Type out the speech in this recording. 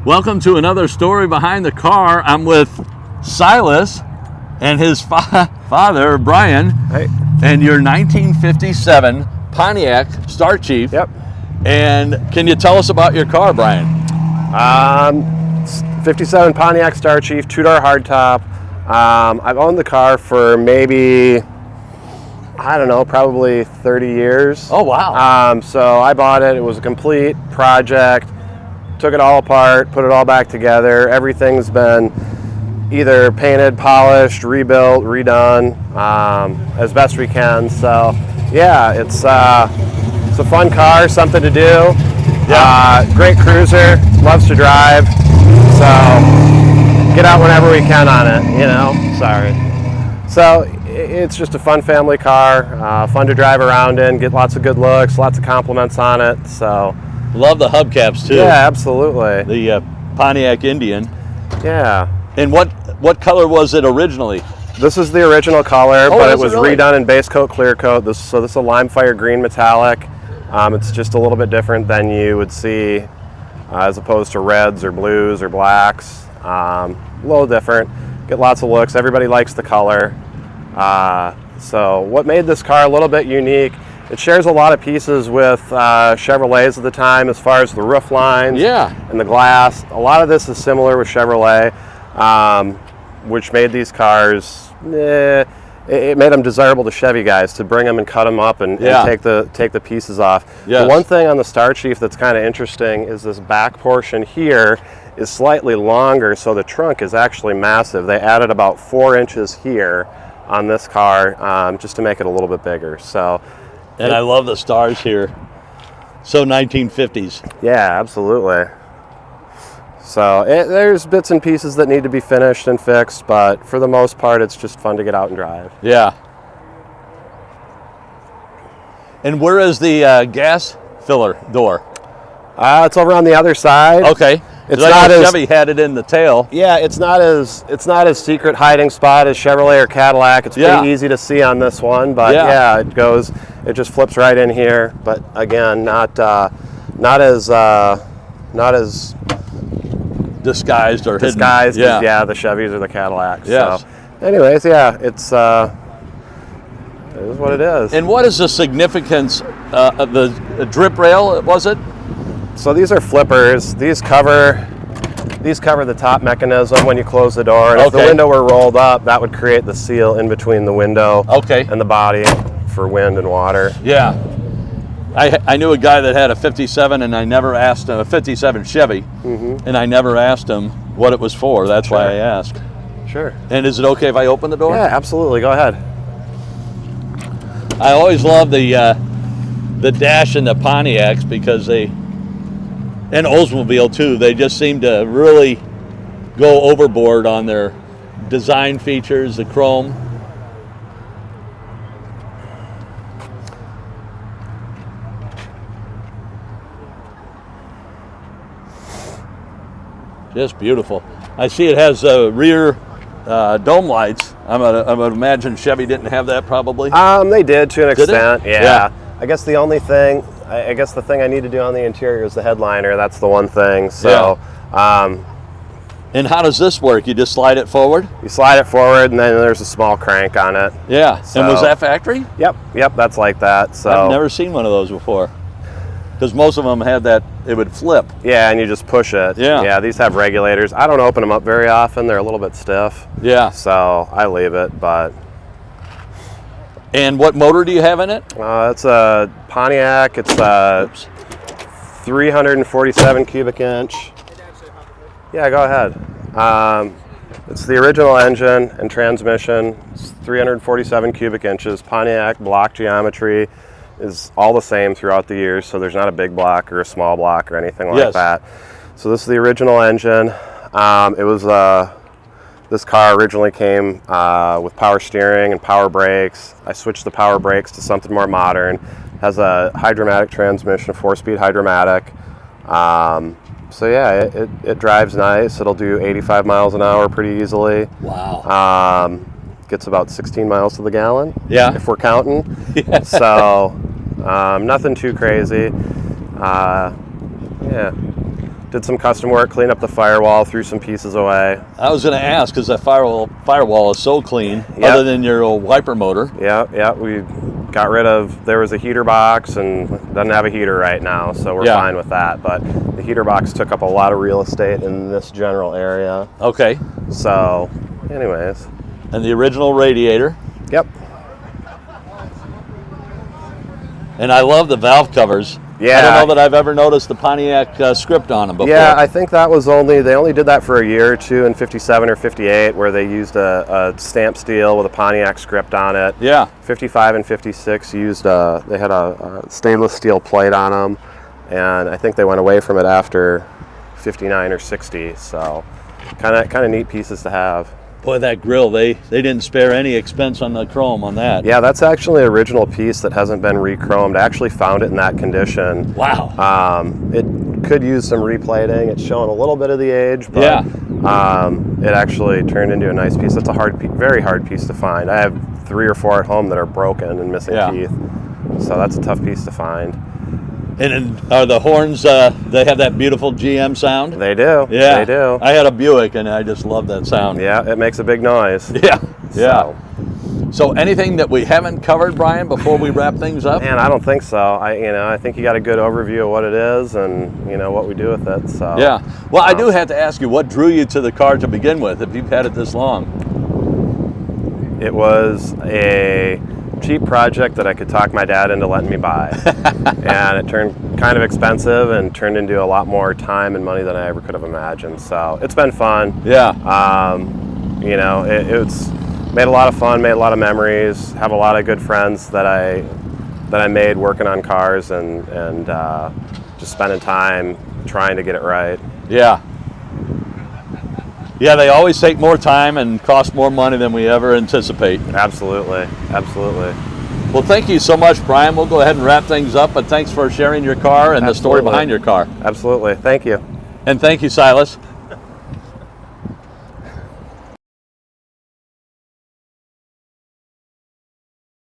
Welcome to another story behind the car. I'm with Silas and his father, Brian. Hey. And your 1957 Pontiac Star Chief. Yep. And can you tell us about your car, Brian? 57 Pontiac Star Chief, two-door hardtop. I've owned the car for maybe, I don't know, probably 30 years. Oh, wow. So I bought it. It was a complete project. Took it all apart, put it all back together. Everything's been either painted, polished, rebuilt, redone as best we can. So yeah, it's a fun car, something to do. Yeah. Great cruiser, loves to drive. So get out whenever we can on it, you know. Sorry. So it's just a fun family car, fun to drive around in, get lots of good looks, lots of compliments on it. So. Love the hubcaps too. Yeah, absolutely. The Pontiac Indian. Yeah. And what color was it originally? This is the original color, but it was really? redone in base coat, clear coat. This is a lime fire green metallic. It's just a little bit different than you would see as opposed to reds or blues or blacks. A little different. Get lots of looks. Everybody likes the color. So what made this car a little bit unique, it shares a lot of pieces with Chevrolets at the time as far as the roof lines and the glass. A lot of this is similar with Chevrolet, which made these cars, it made them desirable to Chevy guys to bring them and cut them up and take the pieces off. Yes. The one thing on the Star Chief that's kind of interesting is this back portion here is slightly longer, so the trunk is actually massive. They added about 4 inches here on this car just to make it a little bit bigger. So. And I love the stars here. So 1950s. Yeah, absolutely. So there's bits and pieces that need to be finished and fixed, but for the most part, it's just fun to get out and drive. Yeah. And where is the gas filler door? It's over on the other side. Okay. It's not as Chevy had it in the tail. Yeah, it's not as secret hiding spot as Chevrolet or Cadillac. It's pretty easy to see on this one, but it just flips right in here. But again, not as disguised or disguised hidden. as the Chevys or the Cadillacs. Yes. So, anyways, it's it is what it is. And what is the significance of the drip rail? Was it? So these are flippers. These cover the top mechanism when you close the door. And if the window were rolled up, that would create the seal in between the window and the body for wind and water. Yeah. I knew a guy that had a 57, and I never asked him, a 57 Chevy, and I never asked him what it was for. That's why I asked. Sure. And is it okay if I open the door? Yeah, absolutely. Go ahead. I always love the dash in the Pontiacs because they, and Oldsmobile too, they just seem to really go overboard on their design features, the chrome. Just beautiful. I see it has rear dome lights. I would imagine Chevy didn't have that probably. They did to an extent. Yeah. I guess the only thing, the thing I need to do on the interior is the headliner. That's the one thing. So. And how does this work? You just slide it forward? You slide it forward, and then there's a small crank on it. Yeah. So, and was that factory? Yep. That's like that. So I've never seen one of those before. Because most of them had that, it would flip. Yeah, and you just push it. Yeah, these have regulators. I don't open them up very often. They're a little bit stiff. Yeah. So I leave it, but. And what motor do you have in it? It's a Pontiac. It's a 347 cubic inch. Yeah, go ahead. It's the original engine and transmission. It's 347 cubic inches. Pontiac block geometry is all the same throughout the years, so there's not a big block or a small block or anything like that. So this is the original engine. It was this car originally came with power steering and power brakes. I switched the power brakes to something more modern. Has a hydromatic transmission, 4-speed hydromatic. So yeah, it drives nice. It'll do 85 miles an hour pretty easily. Wow. Gets about 16 miles to the gallon. Yeah. If we're counting. So nothing too crazy. Yeah. Did some custom work, cleaned up the firewall, threw some pieces away. I was going to ask, because that firewall is so clean, Yep. other than your old wiper motor. Yeah, we got rid of, there was a heater box and doesn't have a heater right now, so we're fine with that. But the heater box took up a lot of real estate in this general area. Okay. So, anyways. And the original radiator. Yep. And I love the valve covers. Yeah. I don't know that I've ever noticed the Pontiac script on them before. Yeah, I think that was they only did that for a year or two in 57 or 58, where they used a stamp steel with a Pontiac script on it. Yeah. 55 and 56 used they had a stainless steel plate on them, and I think they went away from it after 59 or 60. So, kind of neat pieces to have. Boy, that grill, they didn't spare any expense on the chrome on that. Yeah, that's actually an original piece that hasn't been re-chromed. I actually found it in that condition. Wow. It could use some replating. It's showing a little bit of the age, but it actually turned into a nice piece. It's a very hard piece to find. I have 3 or 4 at home that are broken and missing teeth, so that's a tough piece to find. And are the horns, they have that beautiful GM sound? They do. Yeah. They do. I had a Buick, and I just love that sound. Yeah, it makes a big noise. Yeah. So anything that we haven't covered, Brian, before we wrap things up? Man, I don't think so. I think you got a good overview of what it is and what we do with it. So yeah. Well, I do have to ask you, what drew you to the car to begin with, if you've had it this long? It was a cheap project that I could talk my dad into letting me buy. And it turned kind of expensive and turned into a lot more time and money than I ever could have imagined. So it's been fun. Yeah. It's made a lot of fun, made a lot of memories, have a lot of good friends that I made working on cars and just spending time trying to get it right. Yeah. Yeah, they always take more time and cost more money than we ever anticipate. Absolutely. Well, thank you so much, Brian. We'll go ahead and wrap things up, but thanks for sharing your car and the story behind your car. Absolutely. Thank you. And thank you, Silas.